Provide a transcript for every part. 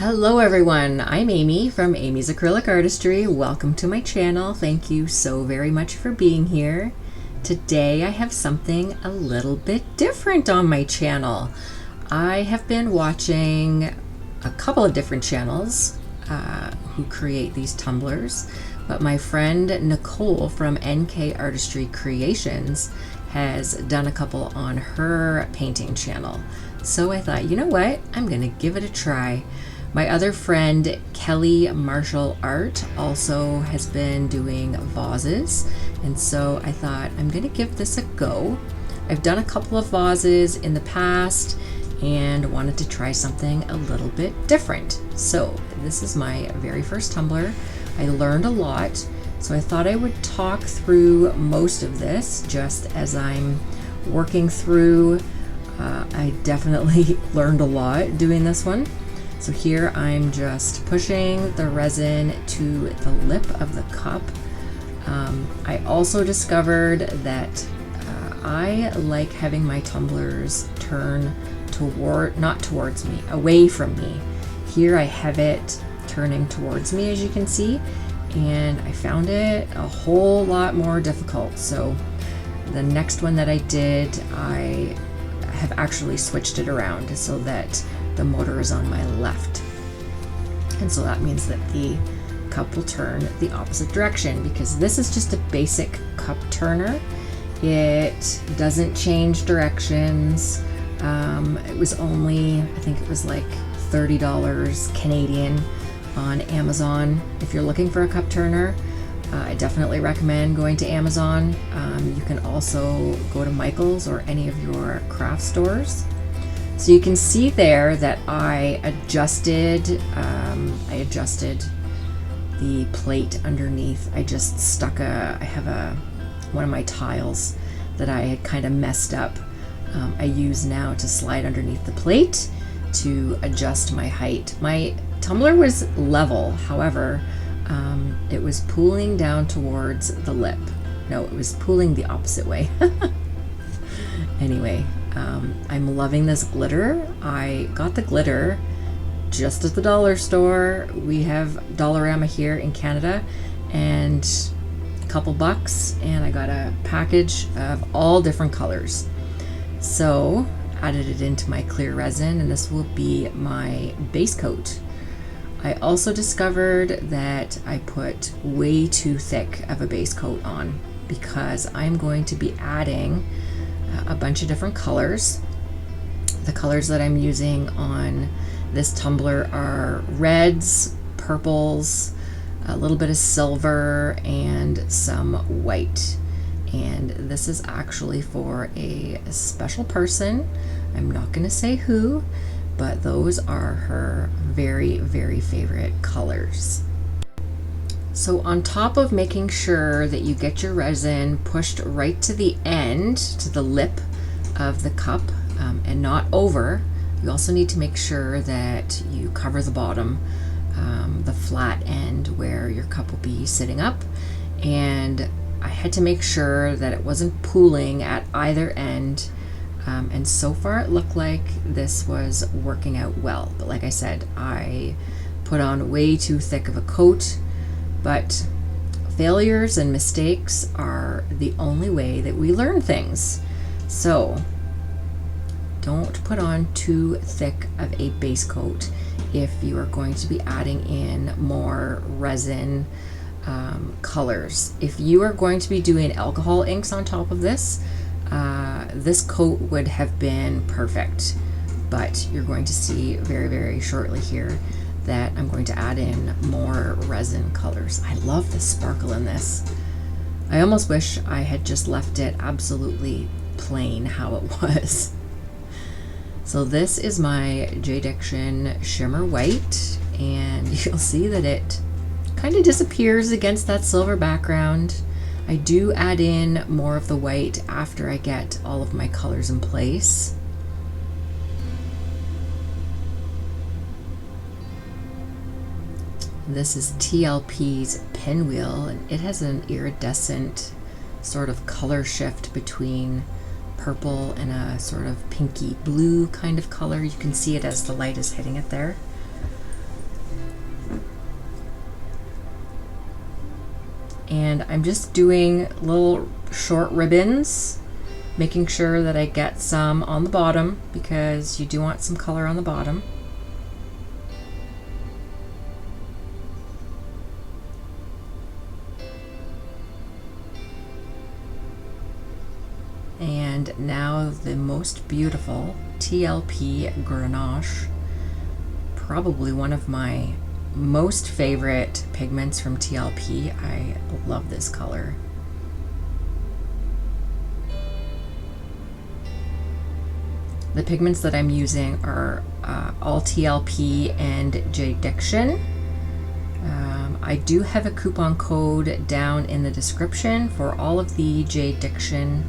Hello everyone, I'm Amy from Amy's Acrylic Artistry. Welcome to my channel. Thank you so very much for being here. Today I have something a little bit different on my channel. I have been watching a couple of different channels who create these tumblers, but my friend Nicole from NK Artistry Creations has done a couple on her painting channel. So I thought, you know what, I'm gonna give it a try. My other friend, Kelly Marshall Art, also has been doing vases, and so I thought I'm gonna give this a go. I've done a couple of vases in the past and wanted to try something a little bit different. So this is my very first tumbler. I learned a lot, so I thought I would talk through most of this just as I'm working through. I definitely learned a lot doing this one. So here I'm just pushing the resin to the lip of the cup. I also discovered that I like having my tumblers turn not towards me, away from me. Here I have it turning towards me, as you can see, and I found it a whole lot more difficult. So the next one that I did, I have actually switched it around so that the motor is on my left, and so that means that the cup will turn the opposite direction, because this is just a basic cup turner. It doesn't change directions. It was only, I think it was like $30 Canadian on Amazon. If you're looking for a cup turner, I definitely recommend going to Amazon. You can also go to Michael's or any of your craft stores. So you can see there that I adjusted the plate underneath. I just stuck I have one of my tiles that I had kind of messed up. I use now to slide underneath the plate to adjust my height. My tumbler was level, however, it was pulling down towards the lip. No, it was pulling the opposite way. Anyway, I'm loving this glitter. I got the glitter just at the dollar store. We have Dollarama here in Canada, and a couple bucks, and I got a package of all different colors. So added it into my clear resin, and this will be my base coat. I also discovered that I put way too thick of a base coat on, because I'm going to be adding a bunch of different colors. The colors that I'm using on this tumbler are reds, purples, a little bit of silver, and some white. And this is actually for a special person. I'm not going to say who, but those are her very, very favorite colors. So on top of making sure that you get your resin pushed right to the end, to the lip of the cup, and not over, you also need to make sure that you cover the bottom, the flat end where your cup will be sitting up. And I had to make sure that it wasn't pooling at either end. And so far it looked like this was working out well. But like I said, I put on way too thick of a coat. But failures and mistakes are the only way that we learn things. So don't put on too thick of a base coat if you are going to be adding in more resin colors. If you are going to be doing alcohol inks on top of this, this coat would have been perfect. But you're going to see very, very shortly here that I'm going to add in more resin colors. I love the sparkle in this. I almost wish I had just left it absolutely plain how it was. So this is my JDiction Shimmer White, and you'll see that it kind of disappears against that silver background. I do add in more of the white after I get all of my colors in place. This is TLP's Pinwheel, and it has an iridescent sort of color shift between purple and a sort of pinky blue kind of color. You can see it as the light is hitting it there. And I'm just doing little short ribbons, making sure that I get some on the bottom because you do want some color on the bottom. And now the most beautiful TLP Grenache, probably one of my most favorite pigments from TLP. I love this color. The pigments that I'm using are all TLP and JDiction. I do have a coupon code down in the description for all of the JDiction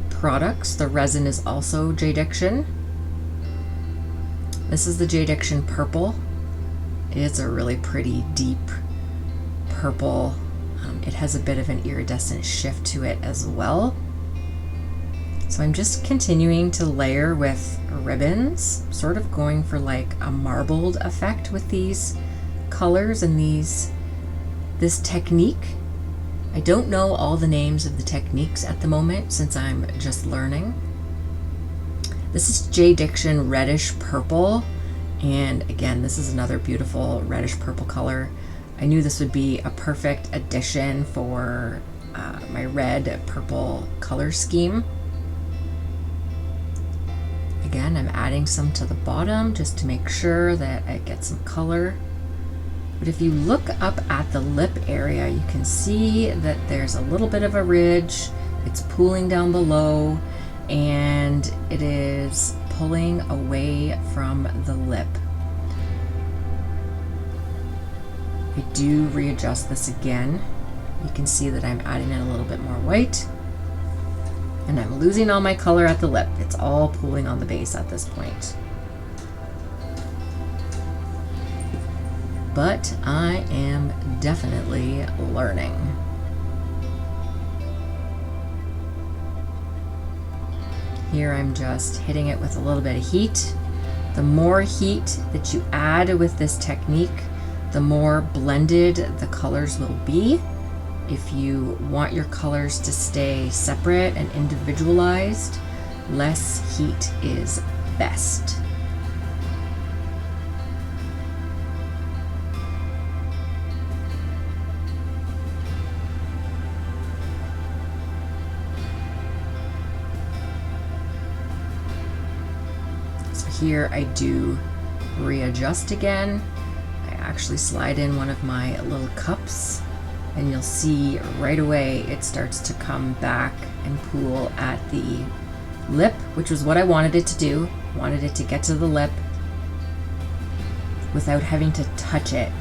products. The resin is also JDiction. This is the JDiction Purple. It's a really pretty deep purple. It has a bit of an iridescent shift to it as well. So I'm just continuing to layer with ribbons, sort of going for like a marbled effect with these colors and this technique. I don't know all the names of the techniques at the moment since I'm just learning. This is JDiction Reddish Purple, and again, this is another beautiful reddish purple color. I knew this would be a perfect addition for my red purple color scheme. Again, I'm adding some to the bottom just to make sure that I get some color. But if you look up at the lip area, you can see that there's a little bit of a ridge. It's pooling down below, and it is pulling away from the lip. I do readjust this again. You can see that I'm adding in a little bit more white, and I'm losing all my color at the lip. It's all pooling on the base at this point. But I am definitely learning. Here I'm just hitting it with a little bit of heat. The more heat that you add with this technique, the more blended the colors will be. If you want your colors to stay separate and individualized, less heat is best. Here I do readjust again. I actually slide in one of my little cups, and you'll see right away it starts to come back and pool at the lip, which was what I wanted it to do. I wanted it to get to the lip without having to touch it.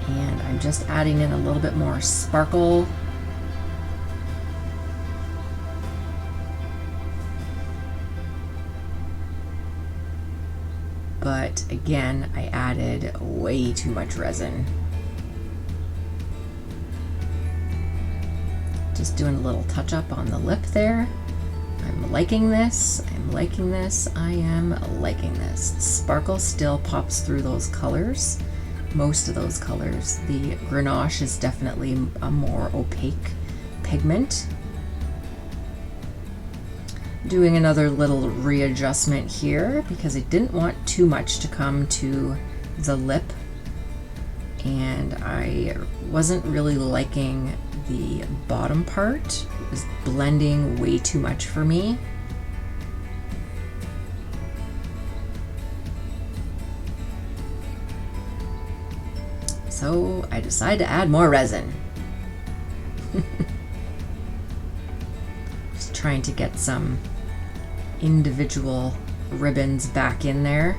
And I'm just adding in a little bit more sparkle. But again, I added way too much resin. Just doing a little touch up on the lip there. I'm liking this, I'm liking this, I am liking this. Sparkle still pops through those colors, most of those colors. The Grenache is definitely a more opaque pigment. Doing another little readjustment here because I didn't want too much to come to the lip, and I wasn't really liking the bottom part. It was blending way too much for me. So I decided to add more resin. Just trying to get some individual ribbons back in there.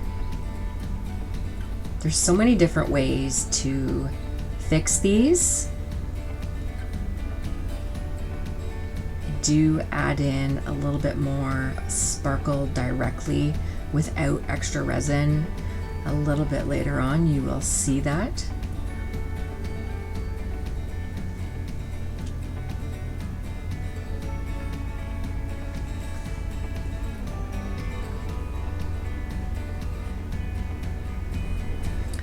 There's so many different ways to fix these. do add in a little bit more sparkle directly without extra resin. A little bit later on, you will see that.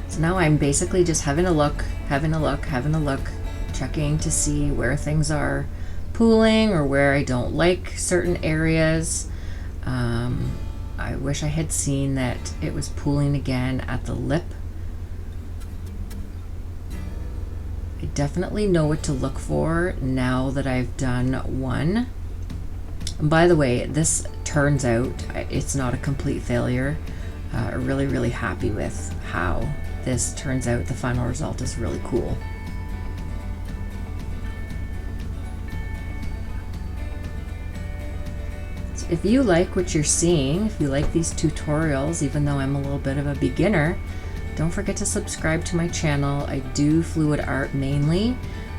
So now I'm basically just having a look, checking to see where things are pooling or where I don't like certain areas. I wish I had seen that it was pooling again at the lip. I definitely know what to look for now that I've done one. And by the way, this turns out it's not a complete failure. Really happy with how this turns out. The final result is really cool. So if you like what you're seeing, if you like these tutorials, even though I'm a little bit of a beginner, don't forget to subscribe to my channel. I do fluid art mainly.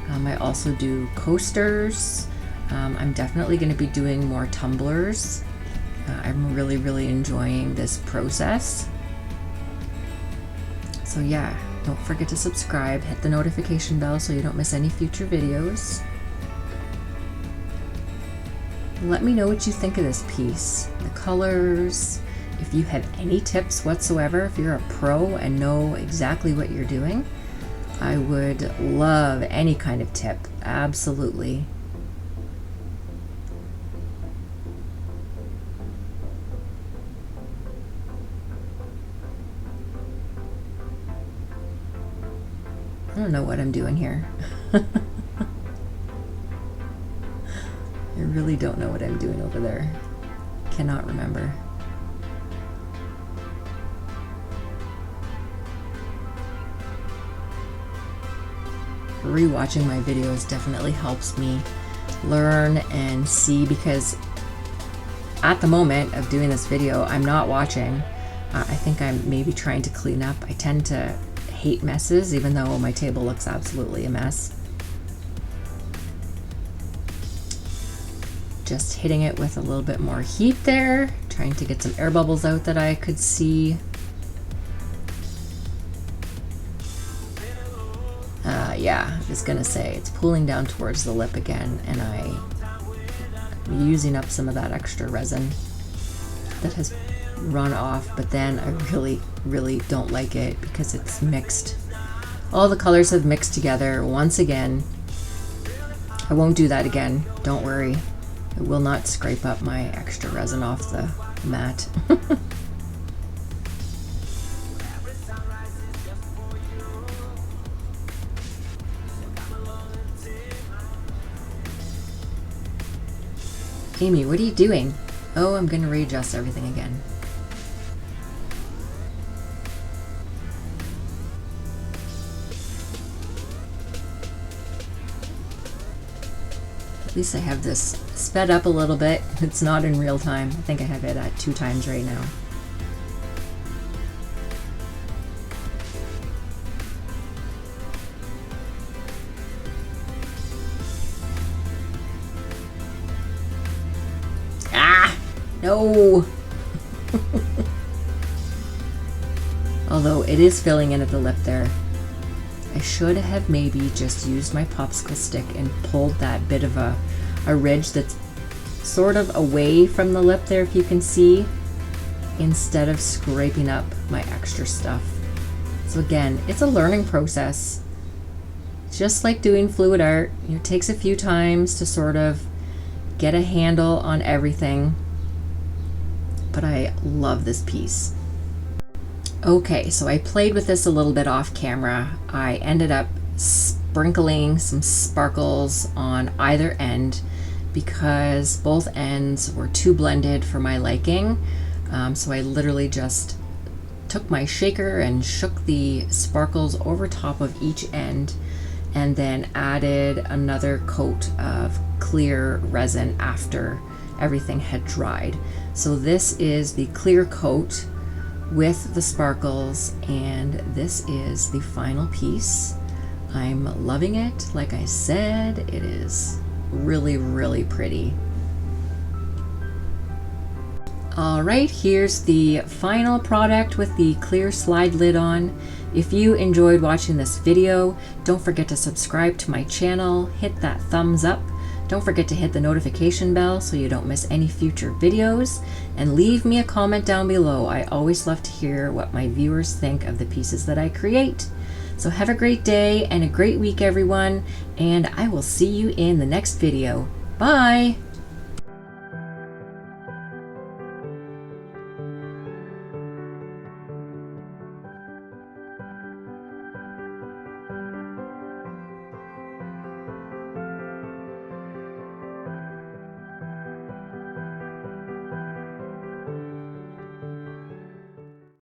I also do coasters. I'm definitely going to be doing more tumblers. I'm really enjoying this process. So yeah, don't forget to subscribe, hit the notification bell so you don't miss any future videos. Let me know what you think of this piece, the colors, if you have any tips whatsoever, if you're a pro and know exactly what you're doing. I would love any kind of tip, absolutely. I don't know what I'm doing here. I really don't know what I'm doing over there. Cannot remember. Rewatching my videos definitely helps me learn and see, because at the moment of doing this video, I'm not watching. I think I'm maybe trying to clean up. I tend to hate messes, even though my table looks absolutely a mess. Just hitting it with a little bit more heat there, trying to get some air bubbles out that I could see. Yeah, I was gonna say it's pooling down towards the lip again, and I'm using up some of that extra resin that has run off, but then I really don't like it because it's mixed. All the colors have mixed together once again. I won't do that again, don't worry. I will not scrape up my extra resin off the mat. Amy, what are you doing? Oh, I'm gonna readjust everything again. At least I have this sped up a little bit. It's not in real time. I think I have it at 2 times right now. Ah! No! Although it is filling in at the lip there. I should have maybe just used my popsicle stick and pulled that bit of a ridge that's sort of away from the lip there, if you can see, instead of scraping up my extra stuff. So again, it's a learning process. Just like doing fluid art, it takes a few times to sort of get a handle on everything. But I love this piece. Okay, so I played with this a little bit off camera. I ended up sprinkling some sparkles on either end because both ends were too blended for my liking. So I literally just took my shaker and shook the sparkles over top of each end, and then added another coat of clear resin after everything had dried. So this is the clear coat with the sparkles, and this is the final piece. I'm loving it. Like I said, it is really pretty. Alright, here's the final product with the clear slide lid on. If you enjoyed watching this video, don't forget to subscribe to my channel, hit that thumbs up, don't forget to hit the notification bell so you don't miss any future videos, and leave me a comment down below. I always love to hear what my viewers think of the pieces that I create. So have a great day and a great week, everyone, and I will see you in the next video. Bye!